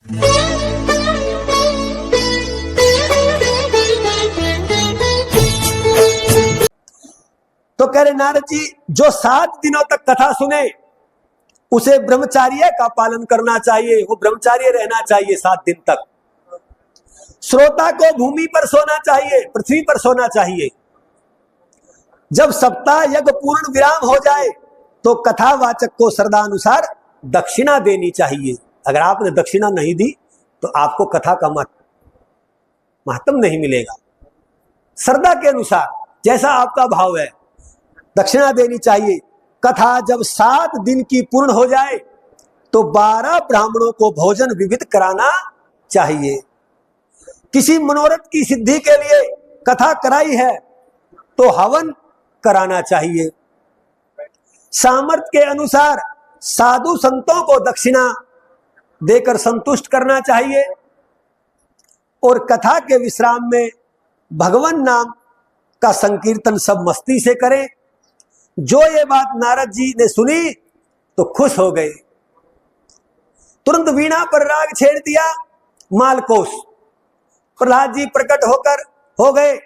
तो कह रहे नारद जी, जो 7 दिनों तक कथा सुने उसे ब्रह्मचार्य का पालन करना चाहिए, वो ब्रह्मचार्य रहना चाहिए 7 दिन तक। श्रोता को भूमि पर सोना चाहिए, पृथ्वी पर सोना चाहिए। जब सप्ताह यज्ञ पूर्ण विराम हो जाए तो कथावाचक को श्रद्धानुसार दक्षिणा देनी चाहिए। अगर आपने दक्षिणा नहीं दी तो आपको कथा का महत्व नहीं मिलेगा। श्रद्धा के अनुसार जैसा आपका भाव है दक्षिणा देनी चाहिए। कथा जब 7 दिन की पूर्ण हो जाए तो 12 ब्राह्मणों को भोजन विविध कराना चाहिए। किसी मनोरथ की सिद्धि के लिए कथा कराई है तो हवन कराना चाहिए। सामर्थ्य के अनुसार साधु संतों को दक्षिणा देकर संतुष्ट करना चाहिए और कथा के विश्राम में भगवान नाम का संकीर्तन सब मस्ती से करें। जो ये बात नारद जी ने सुनी तो खुश हो गए, तुरंत वीणा पर राग छेड़ दिया। मालकोस प्रहलाद जी प्रकट होकर हो गए,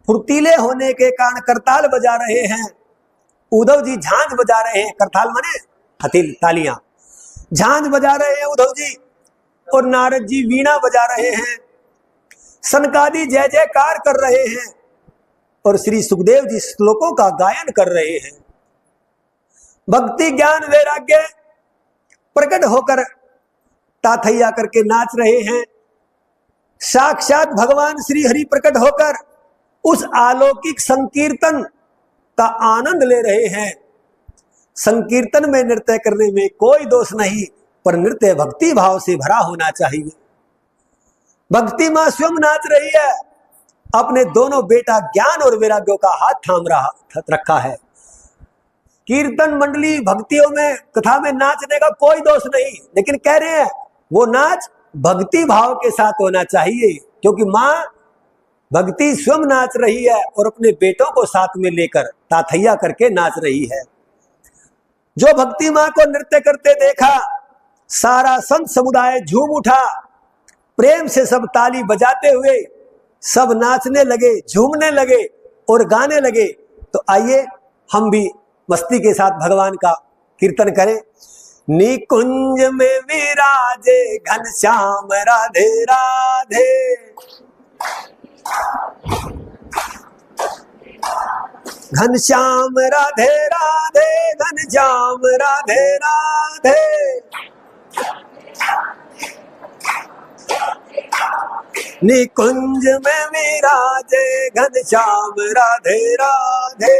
फुर्तीले होने के कारण करताल बजा रहे हैं। उद्धव जी झांझ बजा रहे हैं, करताल माने हथिल तालियां, झांझ बजा रहे हैं उद्धव जी, और नारद जी वीणा बजा रहे हैं। सनकादि जय जयकार कर रहे हैं और श्री सुखदेव जी श्लोकों का गायन कर रहे हैं। भक्ति ज्ञान वैराग्य प्रकट होकर ताथैया करके नाच रहे हैं। साक्षात भगवान श्री हरि प्रकट होकर उस अलौकिक संकीर्तन का आनंद ले रहे हैं। संकीर्तन में नृत्य करने में कोई दोष नहीं, पर नृत्य भक्ति भाव से भरा होना चाहिए। भक्ति मां स्वयं नाच रही है, अपने दोनों बेटा ज्ञान और वैराग्यों का हाथ थाम रखा है। कीर्तन मंडली भक्तियों में कथा में नाचने का कोई दोष नहीं, लेकिन कह रहे हैं वो नाच भक्ति भाव के साथ होना चाहिए, क्योंकि मां भक्ति स्वयं नाच रही है और अपने बेटों को साथ में लेकर ताथैया करके नाच रही है। जो भक्ति मां को नृत्य करते देखा सारा संत समुदाय झूम उठा। प्रेम से सब ताली बजाते हुए सब नाचने लगे, झूमने लगे और गाने लगे। तो आइए हम भी मस्ती के साथ भगवान का कीर्तन करें। निकुंज में विराजे घनश्याम राधे राधे, घनश्याम राधे राधे, घनश्याम राधे राधे। निकुंज में विराजे घनश्याम राधे राधे,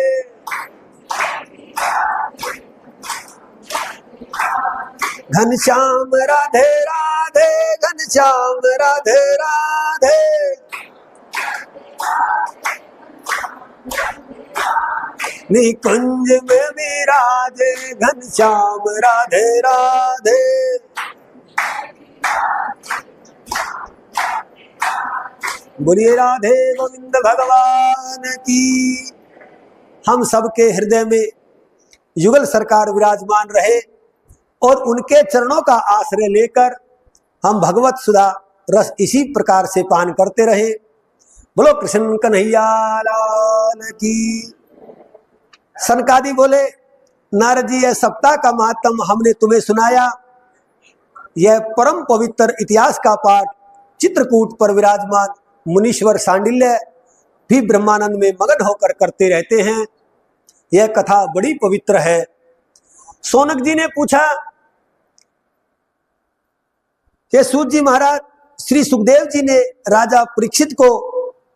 घनश्याम राधे राधे, घनश्याम राधे राधे। निकुंज में विराजे घनश्याम राधे राधे। बोलिए राधे गोविंद भगवान की। हम सबके हृदय में युगल सरकार विराजमान रहे और उनके चरणों का आश्रय लेकर हम भगवत सुधा रस इसी प्रकार से पान करते रहे। बोलो कृष्ण कन्हैया लाल की। सनकादि बोले नारद जी, यह सप्ताह का महात्म हमने तुम्हें सुनाया। यह परम पवित्र इतिहास का पाठ चित्रकूट पर विराजमान मुनीश्वर सांडिल्य भी ब्रह्मानंद में मगन होकर करते रहते हैं। यह कथा बड़ी पवित्र है। सोनक जी ने पूछा कि सूत जी महाराज, श्री सुखदेव जी ने राजा परीक्षित को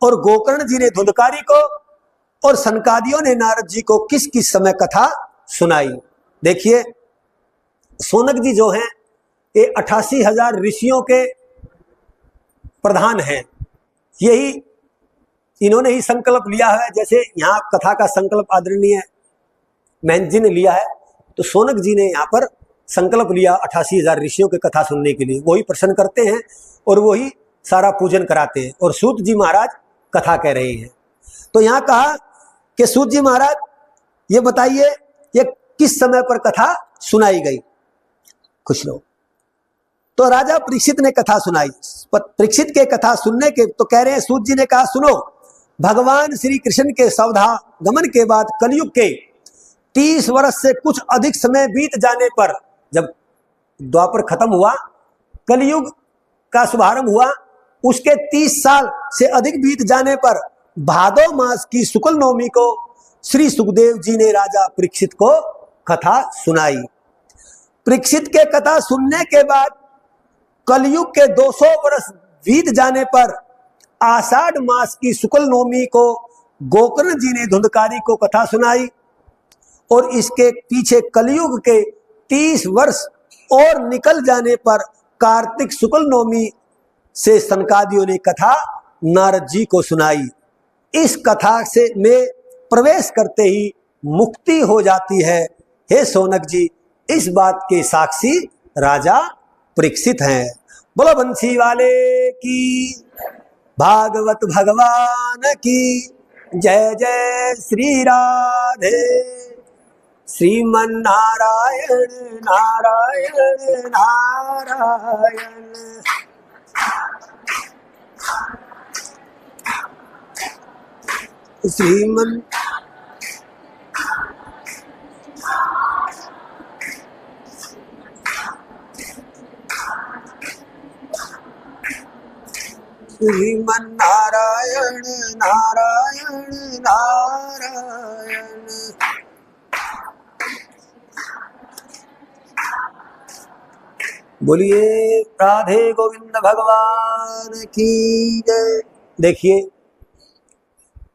और गोकर्ण जी ने धुंधकारी को और सनकादियों ने नारद जी को किस किस समय कथा सुनाई। देखिए सोनक जी जो हैं ये 88,000 ऋषियों के प्रधान हैं। यही इन्होंने ही संकल्प लिया है, जैसे यहाँ कथा का संकल्प आदरणीय महंत जी ने लिया है, तो सोनक जी ने यहाँ पर संकल्प लिया 88,000 ऋषियों की कथा सुनने के लिए। वही प्रश्न करते हैं और वही सारा पूजन कराते हैं, और सूत जी महाराज कथा कह रहे हैं। तो यहाँ कहा कि सूत जी महाराज ये बताइए ये किस समय पर कथा सुनाई गई। कुछ लोग तो राजा परीक्षित ने कथा सुनाई। परीक्षित के कथा सुनने के तो कह रहे हैं, सूत जी ने कहा सुनो, भगवान श्री कृष्ण के सवधागमन के बाद कलयुग के 30 वर्ष से कुछ अधिक समय बीत जाने पर, जब द्वापर खत्म हुआ, कलयुग का शुभारंभ हुआ, उसके 30 साल से अधिक बीत जाने पर भादो मास की शुक्ल नवमी को श्री सुखदेव जी ने राजा परीक्षित को कथा सुनाई। परीक्षित के कथा सुनने के बाद कलयुग के 200 वर्ष बीत जाने पर आषाढ़ मास की शुक्ल नवमी को गोकर्ण जी ने धुंधकारी को कथा सुनाई, और इसके पीछे कलयुग के 30 वर्ष और निकल जाने पर कार्तिक शुक्ल नवमी से सनकादियों ने कथा नारद जी को सुनाई। इस कथा से में प्रवेश करते ही मुक्ति हो जाती है। हे सोनक जी, इस बात के साक्षी राजा परीक्षित हैं। बोलो बंसी वाले की, भागवत भगवान की जय जय। श्री राधे श्रीमन नारायण नारायण नारायण। श्रीमन श्रीमन नारायण नारायण नारायण। बोलिए राधे गोविंद भगवान की जय। देखिए,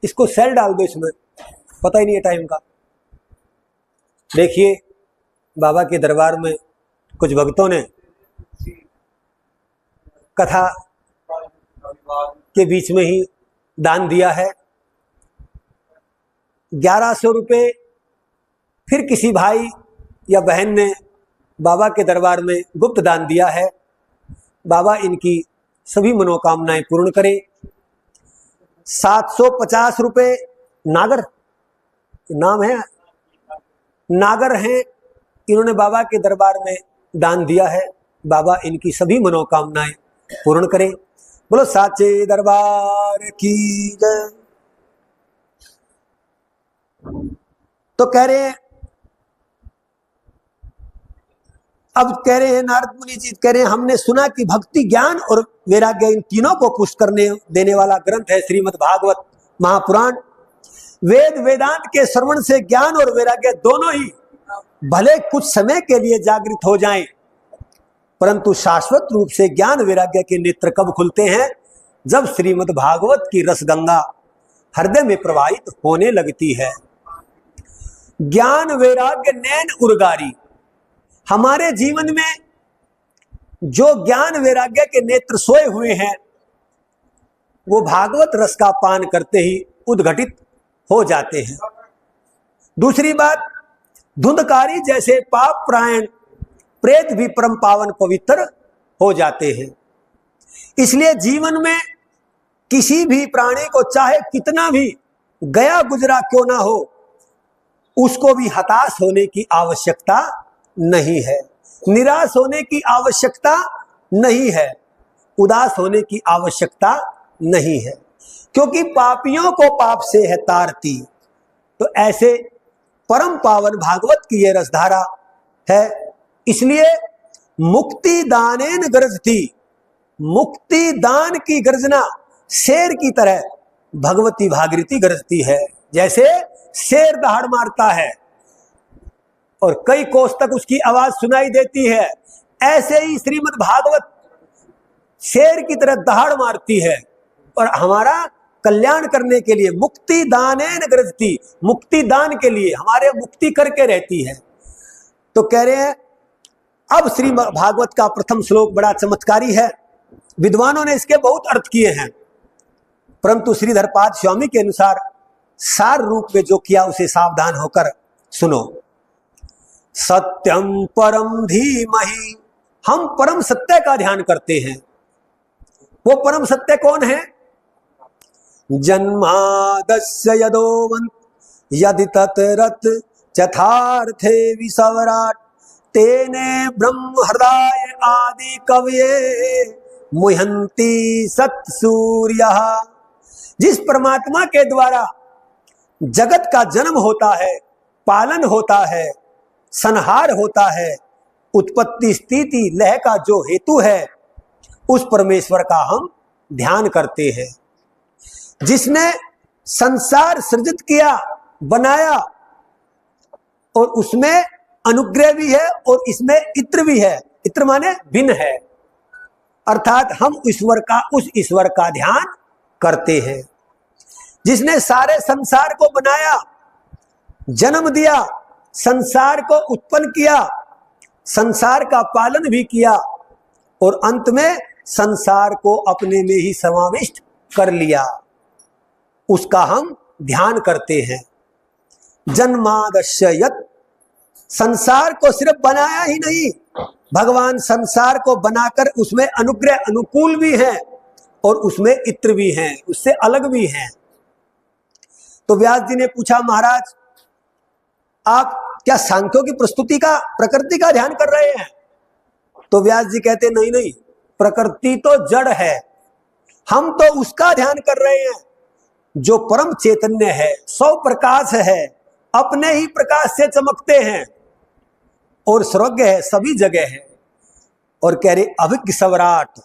इसको सेल डाल दो, इसमें पता ही नहीं है टाइम का। देखिए, बाबा के दरबार में कुछ भक्तों ने कथा के बीच में ही दान दिया है 1100 रुपये। फिर किसी भाई या बहन ने बाबा के दरबार में गुप्त दान दिया है। बाबा इनकी सभी मनोकामनाएं पूर्ण करे। 750 रुपये नागर नाम है, नागर हैं, इन्होंने बाबा के दरबार में दान दिया है। बाबा इनकी सभी मनोकामनाएं पूर्ण करे। बोलो साचे दरबार की जय। तो कह रहे हैं, अब कह रहे हैं नारद मुनि जी कह रहे हैं, हमने सुना कि भक्ति, ज्ञान और वैराग्य इन तीनों को पुष्ट करने देने वाला ग्रंथ है श्रीमद् भागवत महापुराण। वेद वेदांत के श्रवण से ज्ञान और वैराग्य दोनों ही भले कुछ समय के लिए जागृत हो जाएं, परंतु शाश्वत रूप से ज्ञान वैराग्य के नेत्र कब खुलते हैं? जब श्रीमद् भागवत की रसगंगा हृदय में प्रवाहित होने लगती है। ज्ञान वैराग्य नैन उर्गारी, हमारे जीवन में जो ज्ञान वैराग्य के नेत्र सोए हुए हैं वो भागवत रस का पान करते ही उद्घटित हो जाते हैं। दूसरी बात, धुंधकारी जैसे पाप प्रायण प्रेत भी परम पावन पवित्र हो जाते हैं। इसलिए जीवन में किसी भी प्राणी को चाहे कितना भी गया गुजरा क्यों ना हो, उसको भी हताश होने की आवश्यकता नहीं है, निराश होने की आवश्यकता नहीं है, उदास होने की आवश्यकता नहीं है, क्योंकि पापियों को पाप से है तारती। तो ऐसे परम पावन भागवत की यह रसधारा है। इसलिए मुक्ति दानेन गरजती, मुक्ति दान की गर्जना शेर की तरह भगवती भागीरथी गरजती है। जैसे शेर दहाड़ मारता है और कई कोस तक उसकी आवाज सुनाई देती है, ऐसे ही श्रीमद् भागवत शेर की तरह दहाड़ मारती है और हमारा कल्याण करने के लिए मुक्ति दानेन गरजती, मुक्ति दान के लिए हमारे मुक्ति करके रहती है। तो कह रहे हैं, अब श्रीमद् भागवत का प्रथम श्लोक बड़ा चमत्कारी है। विद्वानों ने इसके बहुत अर्थ किए हैं, परंतु श्रीधरपाद स्वामी के अनुसार सार रूप में जो किया उसे सावधान होकर सुनो। सत्यम परम धीमहि, हम परम सत्य का ध्यान करते हैं। वो परम सत्य कौन है? जन्मादस्य यदोवंत यदि ततरत चथार्थे विसवराट तेने ब्रह्म हृदय आदि कवये मुह्यंती सत सूर्य। जिस परमात्मा के द्वारा जगत का जन्म होता है, पालन होता है, संहार होता है, उत्पत्ति स्थिति लय का जो हेतु है, उस परमेश्वर का हम ध्यान करते हैं। जिसने संसार सृजित किया, बनाया, और उसमें अनुग्रह भी है और इसमें इत्र भी है। इत्र माने भिन्न है, अर्थात हम उस ईश्वर का ध्यान करते हैं। जिसने सारे संसार को बनाया, जन्म दिया, संसार को उत्पन्न किया, संसार का पालन भी किया और अंत में संसार को अपने में ही समाविष्ट कर लिया, उसका हम ध्यान करते हैं। जन्मादस्य यत्, संसार को सिर्फ बनाया ही नहीं, भगवान संसार को बनाकर उसमें अनुग्रह अनुकूल भी है और उसमें इत्र भी हैं, उससे अलग भी हैं। तो व्यास जी ने पूछा, महाराज आप क्या सांख्यों की प्रस्तुति का, प्रकृति का ध्यान कर रहे हैं? तो व्यास जी कहते नहीं नहीं, प्रकृति तो जड़ है, हम तो उसका ध्यान कर रहे हैं जो परम चैतन्य है, सौ प्रकाश है, अपने ही प्रकाश से चमकते हैं और सर्वज्ञ है, सभी जगह है। और कह रहे अभिज्ञ सम्राट।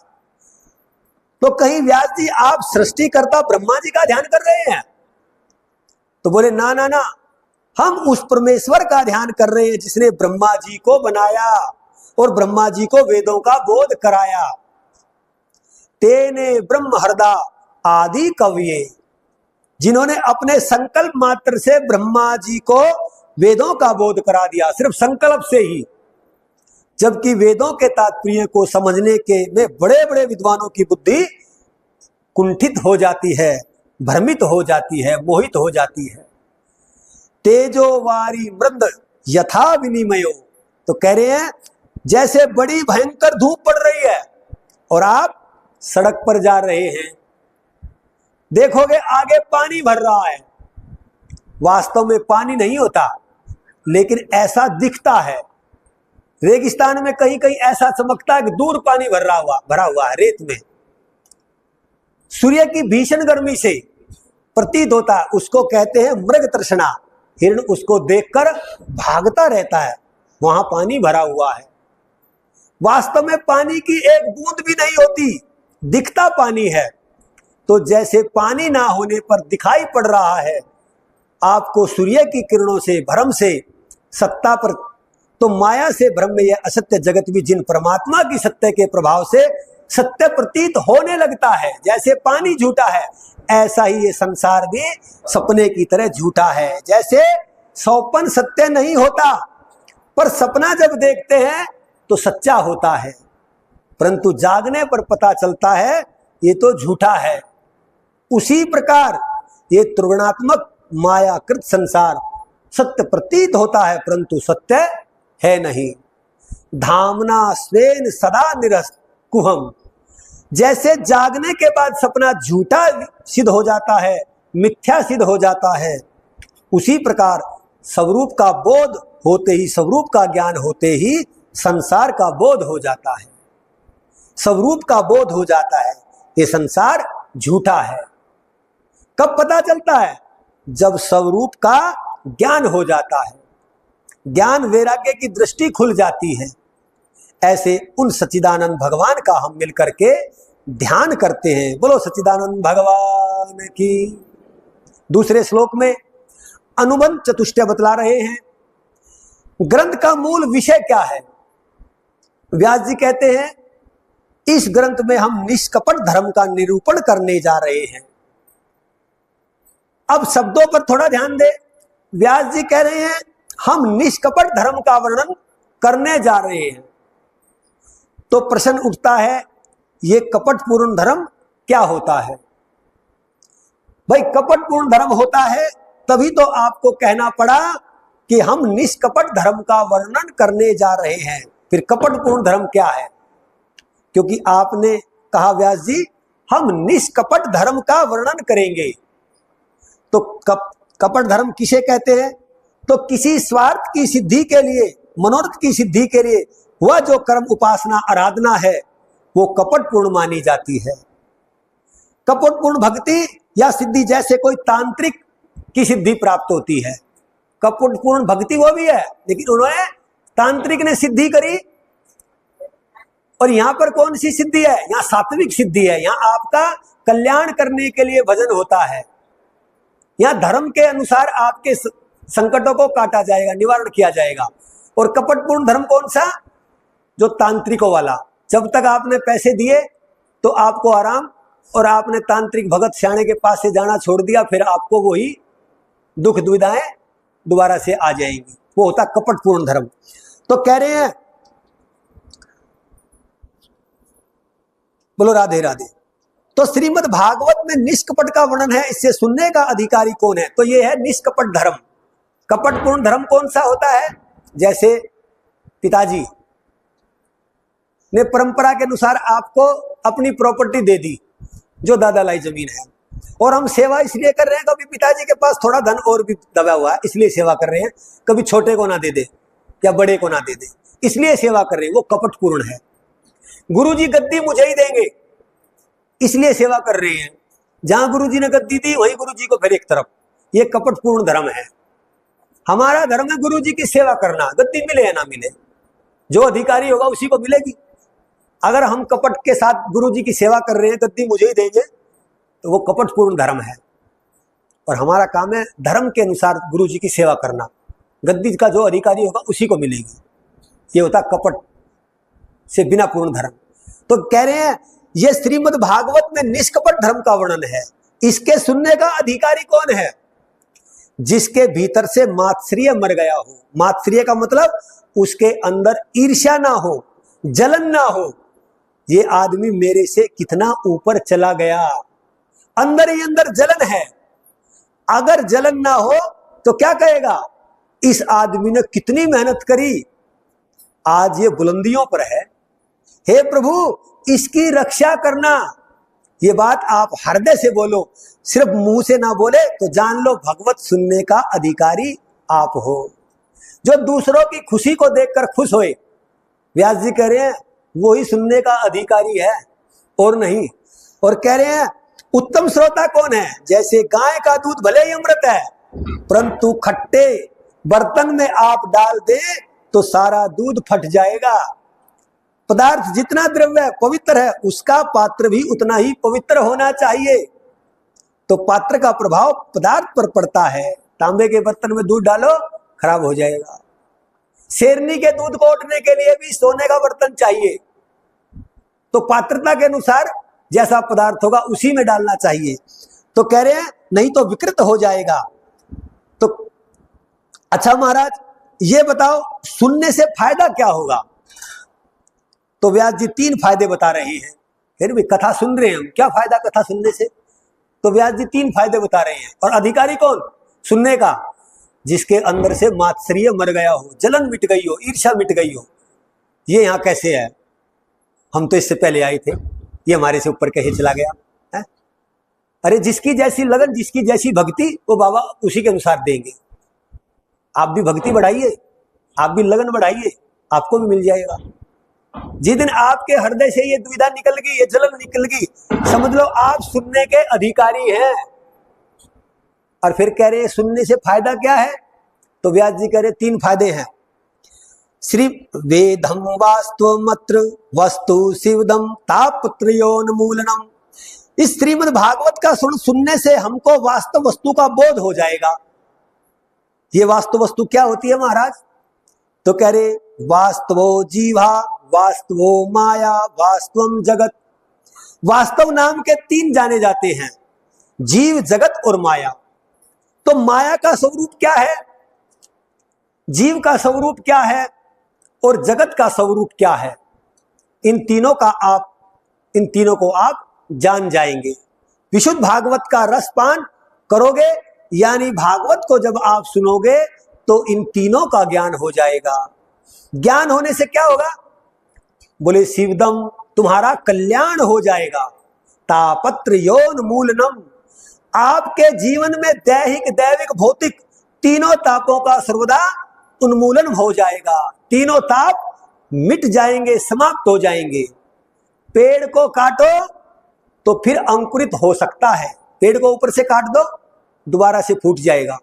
तो कहीं व्यास जी आप सृष्टिकर्ता ब्रह्मा जी का ध्यान कर रहे हैं? तो बोले ना ना ना, हम उस परमेश्वर का ध्यान कर रहे हैं जिसने ब्रह्मा जी को बनाया और ब्रह्मा जी को वेदों का बोध कराया। तेने ब्रह्म हृदय आदि कवये, जिन्होंने अपने संकल्प मात्र से ब्रह्मा जी को वेदों का बोध करा दिया, सिर्फ संकल्प से ही। जबकि वेदों के तात्पर्य को समझने के में बड़े बड़े विद्वानों की बुद्धि कुंठित हो जाती है, भ्रमित हो जाती है, मोहित हो जाती है। तेजो वारी मृद यथा विनिमयो, तो कह रहे हैं जैसे बड़ी भयंकर धूप पड़ रही है और आप सड़क पर जा रहे हैं, देखोगे आगे पानी भर रहा है, वास्तव में पानी नहीं होता, लेकिन ऐसा दिखता है। रेगिस्तान में कहीं कहीं ऐसा चमकता है कि दूर पानी भरा हुआ है रेत में। सूर्य की भीषण गर्मी से प्रतीत होता है, उसको कहते हैं मृग तृष्णा। हिरण उसको देखकर भागता रहता है, वहां पानी भरा हुआ है। वास्तव में पानी की एक बूंद भी नहीं होती, दिखता पानी है। तो जैसे पानी ना होने पर दिखाई पड़ रहा है आपको सूर्य की किरणों से, भ्रम से, सत्ता पर, तो माया से भ्रम में यह असत्य जगत भी जिन परमात्मा की सत्य के प्रभाव से सत्य प्रतीत होने लगता है। जैसे पानी झूठा है, ऐसा ही ये संसार भी सपने की तरह झूठा है। जैसे सौपन सत्य नहीं होता, पर सपना जब देखते हैं तो सच्चा होता है, परंतु जागने पर पता चलता है ये तो झूठा है। उसी प्रकार ये त्रिगुणात्मक मायाकृत संसार सत्य प्रतीत होता है, परंतु सत्य है नहीं। धामना स्वेन सदा निरस्त कुहम, जैसे जागने के बाद सपना झूठा सिद्ध हो जाता है, मिथ्या सिद्ध हो जाता है, उसी प्रकार स्वरूप का बोध होते ही, स्वरूप का ज्ञान होते ही संसार का बोध हो जाता है। स्वरूप का बोध हो जाता है, ये संसार झूठा है। कब पता चलता है? जब स्वरूप का ज्ञान हो जाता है, ज्ञान वैराग्य की दृष्टि खुल जाती है। ऐसे उन सच्चिदानंद भगवान का हम मिलकर के ध्यान करते हैं। बोलो सच्चिदानंद भगवान की। दूसरे श्लोक में अनुबंध चतुष्टय बतला रहे हैं। ग्रंथ का मूल विषय क्या है? व्यास जी कहते हैं इस ग्रंथ में हम निष्कपट धर्म का निरूपण करने जा रहे हैं। अब शब्दों पर थोड़ा ध्यान दे। व्यास जी कह रहे हैं हम निष्कपट धर्म का वर्णन करने जा रहे हैं। तो प्रश्न उठता है ये कपटपूर्ण धर्म क्या होता है? भाई कपटपूर्ण धर्म होता है तभी तो आपको कहना पड़ा कि हम निष्कपट धर्म का वर्णन करने जा रहे हैं। फिर कपटपूर्ण धर्म क्या है? क्योंकि आपने कहा व्यास जी हम निष्कपट धर्म का वर्णन करेंगे। तो कपट धर्म किसे कहते हैं? तो किसी स्वार्थ की सिद्धि के लिए मनोरथ की सिद्धि के लिए वह जो कर्म उपासना आराधना है वो कपटपूर्ण मानी जाती है। कपटपूर्ण भक्ति या सिद्धि जैसे कोई तांत्रिक की सिद्धि प्राप्त होती है, कपटपूर्ण भक्ति वो भी है, लेकिन उन्होंने तांत्रिक ने सिद्धि करी। और यहां पर कौन सी सिद्धि है? यहां सात्विक सिद्धि है। यहां आपका कल्याण करने के लिए भजन होता है। यहां धर्म के अनुसार आपके संकटों को काटा जाएगा, निवारण किया जाएगा। और कपटपूर्ण धर्म कौन सा? जो तांत्रिकों वाला। जब तक आपने पैसे दिए तो आपको आराम, और आपने तांत्रिक भगत श्याणे के पास से जाना छोड़ दिया, फिर आपको वही दुख दुविधाएं दोबारा से आ जाएंगी। वो होता कपटपूर्ण धर्म। तो कह रहे हैं, बोलो राधे राधे। तो श्रीमद् भागवत में निष्कपट का वर्णन है, इससे सुनने का अधिकारी कौन है? तो ये है निष्कपट धर्म। कपटपूर्ण धर्म कौन सा होता है? जैसे पिताजी ने परंपरा के अनुसार आपको अपनी प्रॉपर्टी दे दी, जो दादा लाई जमीन है, और हम सेवा इसलिए कर रहे हैं, कभी पिताजी के पास थोड़ा धन और भी दबा हुआ है इसलिए सेवा कर रहे हैं, कभी छोटे को ना दे दे या बड़े को ना दे दे, इसलिए सेवा कर रहे हैं, वो कपटपूर्ण है। गुरुजी गद्दी मुझे ही देंगे इसलिए सेवा कर रहे हैं, जहां गुरुजी ने गद्दी दी वहीं गुरुजी को फिर एक तरफ, ये कपटपूर्ण धर्म है। हमारा धर्म है गुरुजी की सेवा करना, गद्दी मिले या ना मिले, जो अधिकारी होगा उसी को मिलेगी। अगर हम कपट के साथ गुरुजी की सेवा कर रहे हैं, गद्दी मुझे ही देंगे, तो वो कपटपूर्ण धर्म है। और हमारा काम है धर्म के अनुसार गुरुजी की सेवा करना, गद्दी का जो अधिकारी होगा उसी को मिलेगी। ये होता कपट से बिना पूर्ण धर्म। तो कह रहे हैं ये श्रीमद् भागवत में निष्कपट धर्म का वर्णन है। इसके सुनने का अधिकारी कौन है? जिसके भीतर से मात्सर्य मर गया हो। मात्सर्य का मतलब उसके अंदर ईर्ष्या ना हो, जलन ना हो, ये आदमी मेरे से कितना ऊपर चला गया, अंदर ही अंदर जलन है। अगर जलन ना हो तो क्या कहेगा? इस आदमी ने कितनी मेहनत करी, आज ये बुलंदियों पर है, हे प्रभु इसकी रक्षा करना। ये बात आप हृदय से बोलो, सिर्फ मुंह से ना बोले तो जान लो भगवत सुनने का अधिकारी आप हो, जो दूसरों की खुशी को देखकर खुश होए। व्यास जी कह रहे हैं वो ही सुनने का अधिकारी है और नहीं। और कह रहे हैं उत्तम श्रोता कौन है? जैसे गाय का दूध भले ही अमृत है, परंतु खट्टे बर्तन में आप डाल दें तो सारा दूध फट जाएगा। पदार्थ जितना द्रव्य पवित्र है, उसका पात्र भी उतना ही पवित्र होना चाहिए। तो पात्र का प्रभाव पदार्थ पर पड़ता है। तांबे के बर्तन में दूध डालो, खराब हो जाएगा। शेरनी के दूध को उठने के लिए भी सोने का बर्तन चाहिए। तो पात्रता के अनुसार जैसा पदार्थ होगा उसी में डालना चाहिए। तो कह रहे हैं नहीं तो विकृत हो जाएगा। तो अच्छा महाराज ये बताओ सुनने से फायदा क्या होगा? तो व्यास जी 3 फायदे बता रहे हैं। फिर भी कथा सुन रहे हैं हम, क्या फायदा कथा सुनने से? तो व्यास जी 3 फायदे बता रहे हैं। और अधिकारी कौन सुनने का? जिसके अंदर से मात्सर्य मर गया हो, जलन मिट गई हो, ईर्ष्या मिट गई हो। ये यहाँ कैसे है? हम तो इससे पहले आए थे, ये हमारे से ऊपर कैसे चला गया है? अरे जिसकी जैसी लगन, जिसकी जैसी भक्ति, वो बाबा उसी के अनुसार देंगे। आप भी भक्ति बढ़ाइए, आप भी लगन बढ़ाइए, आपको भी मिल जाएगा। जिस दिन आपके हृदय से ये दुविधा निकल गई, ये जलन निकल गई, समझ लो आप सुनने के अधिकारी हैं। और फिर कह रहे हैं सुनने से फायदा क्या है? तो व्यास जी कह रहे 3 फायदे हैं। श्री वेदम वास्तवमत्र वस्तु शिवदम तापत्रयोन्मूलनम। इस श्रीमद् भागवत का सुनने से हमको वास्तव वस्तु का बोध हो जाएगा। ये वास्तव वस्तु क्या होती है महाराज? तो कह रहे वास्तवो जीवा, वास्तवो माया, वास्तवम जगत। वास्तव नाम के 3 जाने जाते हैं, जीव, जगत और माया। तो माया का स्वरूप क्या है, जीव का स्वरूप क्या है और जगत का स्वरूप क्या है? इन तीनों को आप जान जाएंगे। विशुद्ध भागवत का रसपान करोगे, यानी भागवत को जब आप सुनोगे तो इन तीनों का ज्ञान हो जाएगा। ज्ञान होने से क्या होगा? बोले शिवदम, तुम्हारा कल्याण हो जाएगा। तापत्रयोन्मूलनम, आपके जीवन में दैहिक, दैविक, भौतिक तीनों तापों का सर्वदा उन्मूलन हो जाएगा। तीनों ताप मिट जाएंगे, समाप्त हो जाएंगे। पेड़ को काटो तो फिर अंकुरित हो सकता है, पेड़ को ऊपर से काट दो दोबारा से फूट जाएगा।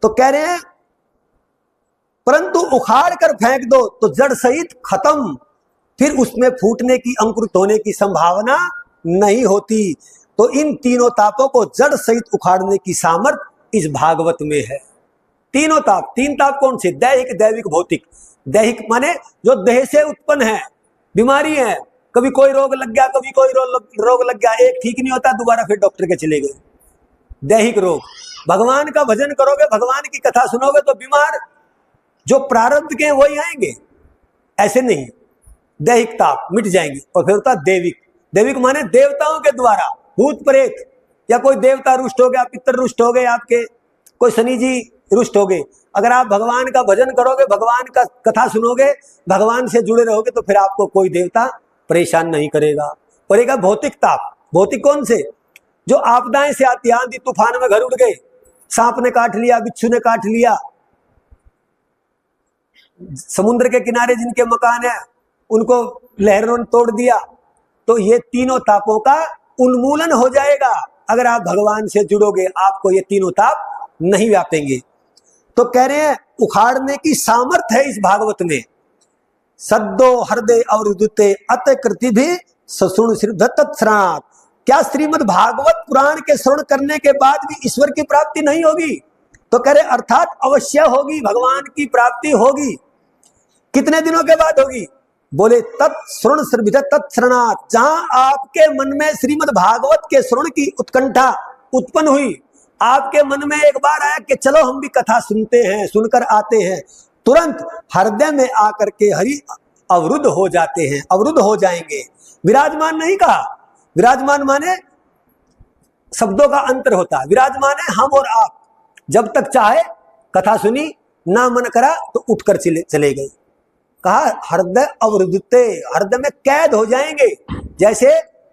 तो कह रहे हैं परंतु उखाड़ कर फेंक दो तो जड़ सहित खत्म, फिर उसमें फूटने की, अंकुरित होने की संभावना नहीं होती। तो इन तीनों तापों को जड़ सहित उखाड़ने की सामर्थ्य इस भागवत में है। तीनों ताप, तीन ताप कौन से? दैहिक, दैविक, भौतिक। दैहिक माने जो देह से उत्पन्न है, बीमारी है, कभी कोई रोग लग गया, कभी कोई रोग लग गया, एक ठीक नहीं होता दोबारा फिर डॉक्टर के चले गए, दैहिक रोग। भगवान का भजन करोगे, भगवान की कथा सुनोगे तो बीमार जो प्रारब्ध के वही आएंगे, ऐसे नहीं। दैहिक ताप मिट जाएंगे। और फिर होता दैविक। दैविक माने देवताओं के द्वारा, भूत प्रेत या कोई देवता रुष्ट हो गया, पितर रुष्ट हो गए आपके, कोई शनि जी रुष्ट हो गए। अगर आप भगवान का भजन करोगे, भगवान का कथा सुनोगे, भगवान से जुड़े रहोगे तो फिर आपको कोई देवता परेशान नहीं करेगा। और एक भौतिक ताप। भौतिक कौन से? जो आपदाएं से आती, आंधी तूफान में घर उड़ गए, सांप ने काट लिया, बिच्छू ने काट लिया, समुद्र के किनारे जिनके मकान है उनको लहरों ने तोड़ दिया, तो ये तीनों तापों का उन्मूलन हो जाएगा। अगर आप भगवान से जुड़ोगे आपको ये तीनों ताप नहीं व्यापेंगे। तो कह रहे हैं उखाड़ने की सामर्थ्य है इस भागवत में। सद्दो हृदय अवरुद्धते अत कृति भी ससुण तत्श्रणात्। क्या श्रीमद् भागवत पुराण के श्रवण करने के बाद भी ईश्वर की प्राप्ति नहीं होगी? तो कह रहे अर्थात अवश्य होगी, भगवान की प्राप्ति होगी। कितने दिनों के बाद होगी? बोले तत्श्रवण तत्श्रणात्। जहां आपके मन में श्रीमद् भागवत के श्रवण की उत्कंठा उत्पन्न हुई, आपके मन में एक बार आया कि चलो हम भी कथा सुनते हैं, सुनकर आते हैं, तुरंत हृदय में आकर के हरि अवरुद्ध हो जाते हैं, अवरुद्ध हो जाएंगे। विराजमान नहीं कहा, विराजमान माने शब्दों का अंतर होता है। विराजमान है हम और आप, जब तक चाहे कथा सुनी, ना मन करा तो उठकर चले गए। कहा हृदय अवरुद्धते, हृदय में कैद हो जाएंगे। जैसे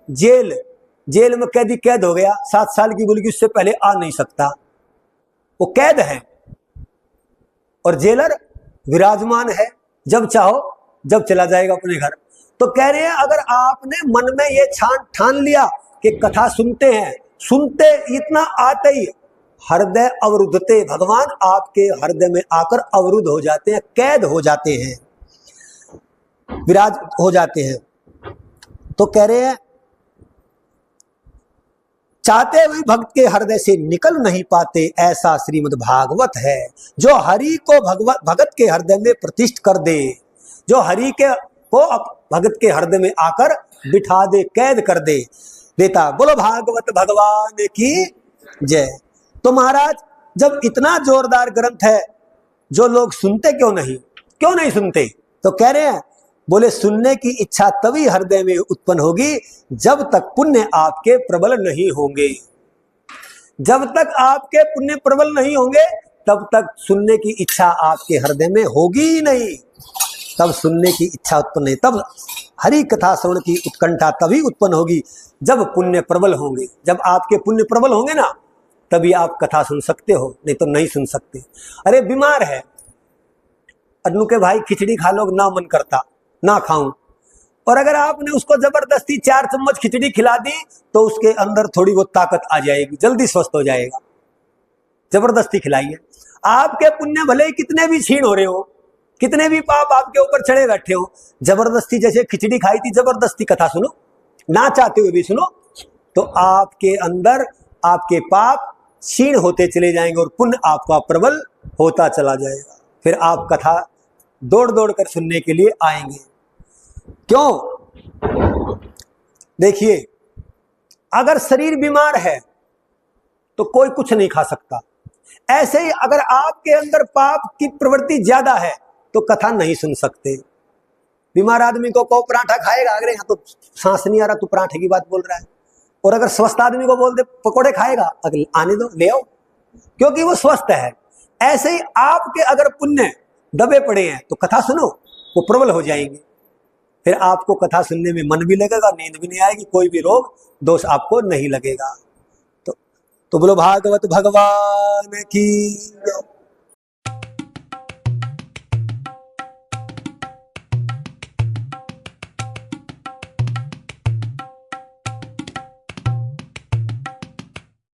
जेल में कैदी कैद हो गया, 7 साल की बुलगी उससे पहले आ नहीं सकता, वो कैद है। और जेलर विराजमान है, जब चाहो जब चला जाएगा अपने घर। तो कह रहे हैं अगर आपने मन में ये ठान लिया कि कथा सुनते हैं, सुनते इतना आते ही हृदय अवरुद्धते, भगवान आपके हृदय में आकर अवरुद्ध हो जाते हैं, कैद हो जाते हैं, विराज हो जाते हैं। तो कह रहे हैं चाहते हुए भक्त के हृदय से निकल नहीं पाते, ऐसा श्रीमद् भागवत है। जो हरि को भगत के हृदय में प्रतिष्ठ कर दे, जो हरि के को भगत के हृदय में आकर बिठा दे, कैद कर दे देता। बोलो भागवत भगवान की जय। तो महाराज जब इतना जोरदार ग्रंथ है, जो लोग सुनते क्यों नहीं सुनते? तो कह रहे हैं बोले सुनने की इच्छा तभी हृदय में उत्पन्न होगी जब तक पुण्य आपके प्रबल नहीं होंगे। जब तक आपके पुण्य प्रबल नहीं होंगे तब तक सुनने की इच्छा आपके हृदय में होगी ही नहीं, तब सुनने की इच्छा उत्पन्न नहीं। तब हरि कथा श्रवण की उत्कंठा तभी उत्पन्न होगी जब पुण्य प्रबल होंगे। जब आपके पुण्य प्रबल होंगे ना, तभी आप कथा सुन सकते हो, नहीं तो नहीं सुन सकते। अरे बीमार है, अनु के भाई खिचड़ी खा लो, ना मन करता ना खाऊं, और अगर आपने उसको जबरदस्ती 4 चम्मच खिचड़ी खिला दी तो उसके अंदर थोड़ी बहुत ताकत आ जाएगी, जल्दी स्वस्थ हो जाएगा। जबरदस्ती खिलाइए। आपके पुण्य भले ही कितने भी छीन हो रहे हो, कितने भी पाप आपके ऊपर चढ़े बैठे हो, जबरदस्ती जैसे खिचड़ी खाई थी, जबरदस्ती कथा सुनो, ना चाहते हुए भी सुनो, तो आपके अंदर आपके पाप क्षीण होते चले जाएंगे और पुण्य आपका प्रबल होता चला जाएगा। फिर आप कथा दौड़ दौड़ कर सुनने के लिए आएंगे। क्यों? देखिए, अगर शरीर बीमार है तो कोई कुछ नहीं खा सकता। ऐसे ही अगर आपके अंदर पाप की प्रवृत्ति ज्यादा है तो कथा नहीं सुन सकते। बीमार आदमी को पराठा खाएगा, अगर यहाँ तो सांस नहीं आ रहा तो पराठे की बात बोल रहा है, और अगर स्वस्थ आदमी को बोल दे पकोड़े खाएगा, अगर आने दो ले आओ, क्योंकि वो स्वस्थ है। ऐसे ही आपके अगर पुण्य दबे पड़े हैं तो कथा सुनो, वो प्रबल हो जाएंगे। फिर आपको कथा सुनने में मन भी लगेगा, नींद भी नहीं आएगी, कोई भी रोग दोष आपको नहीं लगेगा। तो बोलो भागवत भगवान की।